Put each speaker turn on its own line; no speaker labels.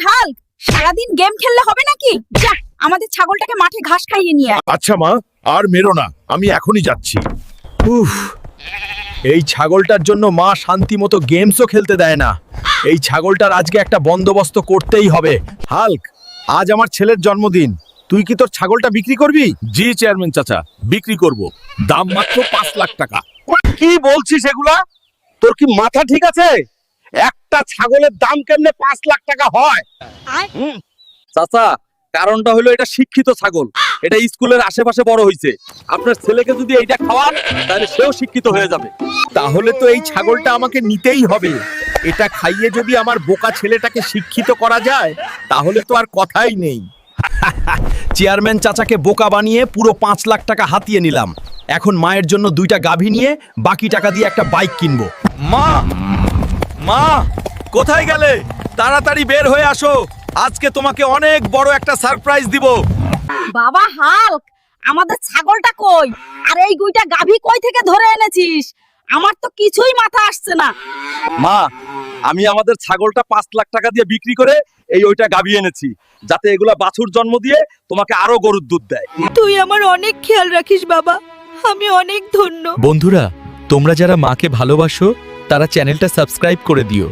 Hulk, সারাদিন game খেললে হবে নাকি? যা, আমাদের ছাগলটাকে মাঠে ঘাস খাইয়ে নিয়ে আয়।
আচ্ছা মা, আর মেরো না, আমি এখনই যাচ্ছি।
উফ, এই ছাগলটার জন্য মা শান্তি মতো গেমসও খেলতে দেয় না। এই ছাগলটার আজকে একটা বন্দোবস্ত করতেই হবে। হাল্ক, আজ আমার ছেলের জন্মদিন, তুই কি তোর ছাগলটা বিক্রি করবি?
জি চেয়ারম্যান চাচা, বিক্রি করব। দাম মাত্র 5 লাখ টাকা।
কি বলছিস এগুলা? তোর কি মাথা ঠিক আছে? একটা ছাগলের দাম কেমনে 5 লাখ টাকা হয়? চাচা, কারণটা হলো এটা শিক্ষিত ছাগল, এটা স্কুলের আশেপাশে বড় হইছে। আপনার ছেলেকে যদি এইটা খাওয়ান তাহলে সেও শিক্ষিত হয়ে যাবে।
তাহলে তো এই ছাগলটা আমাকে নিতেই হবে। এটা খাইয়ে যদি আমার বোকা ছেলেটাকে শিক্ষিত করা যায়, তাহলে তো আর কথাই নেই।
চেয়ারম্যান চাচাকে বোকা বানিয়ে পুরো 5 লাখ টাকা হাতিয়ে নিলাম। এখন মায়ের জন্য 2টা গাভী নিয়ে বাকি টাকা দিয়ে একটা বাইক কিনবো। মা, মা, কোথায় গেলে? তাড়াতাড়ি বের হয়ে আসো, আজকে তোমাকে অনেক বড় একটা সারপ্রাইজ দিব।
বাবা হাল্ক, আমাদের ছাগলটা কই? আর এই গুইটা গাভী কই থেকে ধরে এনেছিস? আমার তো কিছুই মাথা আসছে না।
মা, আমি আমাদের ছাগলটা 5 লাখ টাকা দিয়ে বিক্রি করে ওইটা গাভী এনেছি, যাতে এগুলা বাছুর জন্ম দিয়ে তোমাকে আরো গরুর দুধ দেয়।
তুই আমার অনেক খেয়াল রাখিস বাবা, আমি অনেক ধন্য।
বন্ধুরা, তোমরা যারা মাকে ভালোবাসো তারা চ্যানেলটা সাবস্ক্রাইব করে দিও।